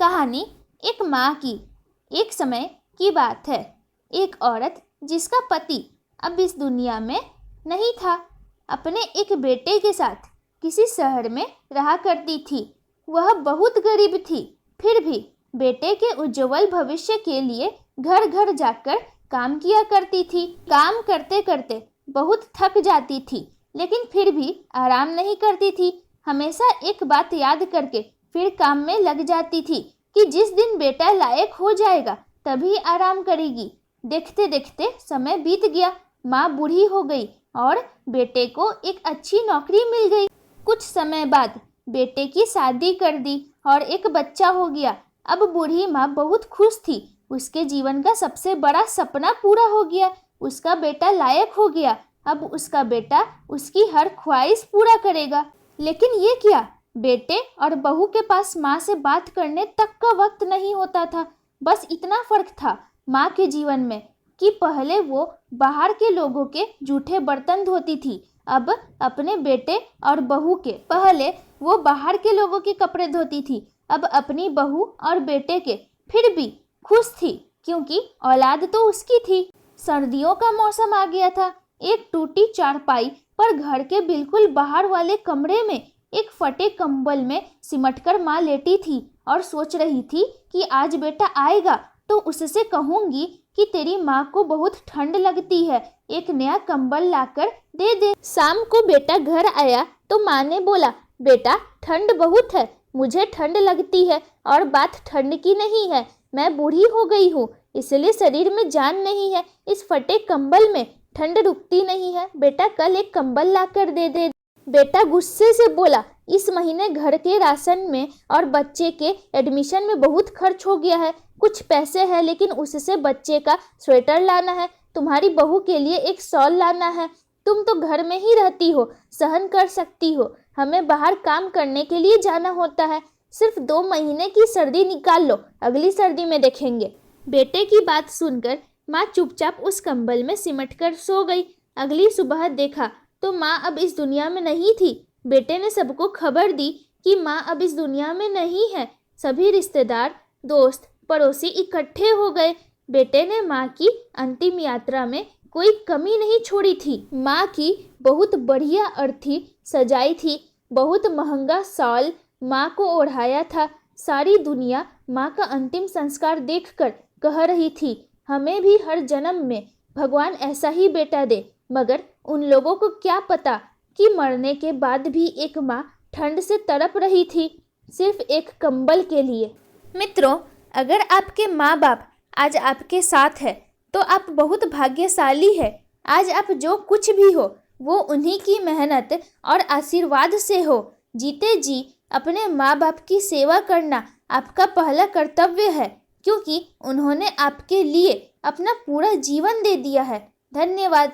कहानी एक माँ की। एक समय की बात है। एक औरत जिसका पति अब इस दुनिया में नहीं था, अपने एक बेटे के साथ किसी शहर में रहा करती थी। वह बहुत गरीब थी, फिर भी बेटे के उज्जवल भविष्य के लिए घर घर जाकर काम किया करती थी। काम करते करते बहुत थक जाती थी, लेकिन फिर भी आराम नहीं करती थी। हमेशा एक बात याद करके फिर काम में लग जाती थी कि जिस दिन बेटा लायक हो जाएगा तभी आराम करेगी। देखते देखते समय बीत गया। माँ बूढ़ी हो गई और बेटे को एक अच्छी नौकरी मिल गई। कुछ समय बाद बेटे की शादी कर दी और एक बच्चा हो गया। अब बूढ़ी माँ बहुत खुश थी। उसके जीवन का सबसे बड़ा सपना पूरा हो गया। उसका बेटा लायक हो गया। अब उसका बेटा उसकी हर ख्वाहिश पूरा करेगा। लेकिन ये क्या, बेटे और बहू के पास माँ से बात करने तक का वक्त नहीं होता था। बस इतना फर्क था माँ के जीवन में कि पहले वो बाहर के लोगों के जूठे बर्तन धोती थी, अब अपने बेटे और बहू के। पहले वो बाहर के लोगों के कपड़े धोती थी, अब अपनी बहू और बेटे के। फिर भी खुश थी क्योंकि औलाद तो उसकी थी। सर्दियों का मौसम आ गया था। एक टूटी चारपाई पर घर के बिल्कुल बाहर वाले कमरे में एक फटे कंबल में सिमटकर माँ लेटी थी और सोच रही थी कि आज बेटा आएगा तो उससे कहूंगी कि तेरी माँ को बहुत ठंड लगती है, एक नया कंबल लाकर दे दे। शाम को बेटा घर आया तो माँ ने बोला, बेटा ठंड बहुत है, मुझे ठंड लगती है और बात ठंड की नहीं है, मैं बूढ़ी हो गई हूँ इसलिए शरीर में जान नहीं है। इस फटे कंबल में ठंड रुकती नहीं है, बेटा कल एक कंबल लाकर दे दे। बेटा गुस्से से बोला, इस महीने घर के राशन में और बच्चे के एडमिशन में बहुत खर्च हो गया है। कुछ पैसे हैं लेकिन उससे बच्चे का स्वेटर लाना है, तुम्हारी बहू के लिए एक शॉल लाना है। तुम तो घर में ही रहती हो, सहन कर सकती हो, हमें बाहर काम करने के लिए जाना होता है। सिर्फ 2 महीने की सर्दी निकाल लो, अगली सर्दी में देखेंगे। बेटे की बात सुनकर माँ चुपचाप उस कंबल में सिमटकर सो गई। अगली सुबह देखा तो माँ अब इस दुनिया में नहीं थी। बेटे ने सबको खबर दी कि माँ अब इस दुनिया में नहीं है। सभी रिश्तेदार, दोस्त, पड़ोसी इकट्ठे हो गए। बेटे ने माँ की अंतिम यात्रा में कोई कमी नहीं छोड़ी थी। माँ की बहुत बढ़िया अर्थी सजाई थी, बहुत महंगा शॉल माँ को ओढ़ाया था। सारी दुनिया माँ का अंतिम संस्कार देखकर कह रही थी, हमें भी हर जन्म में भगवान ऐसा ही बेटा दे। मगर उन लोगों को क्या पता कि मरने के बाद भी एक माँ ठंड से तड़प रही थी, सिर्फ एक कंबल के लिए। मित्रों, अगर आपके माँ बाप आज आपके साथ है तो आप बहुत भाग्यशाली है। आज आप जो कुछ भी हो वो उन्हीं की मेहनत और आशीर्वाद से हो। जीते जी अपने माँ बाप की सेवा करना आपका पहला कर्तव्य है, क्योंकि उन्होंने आपके लिए अपना पूरा जीवन दे दिया है। धन्यवाद।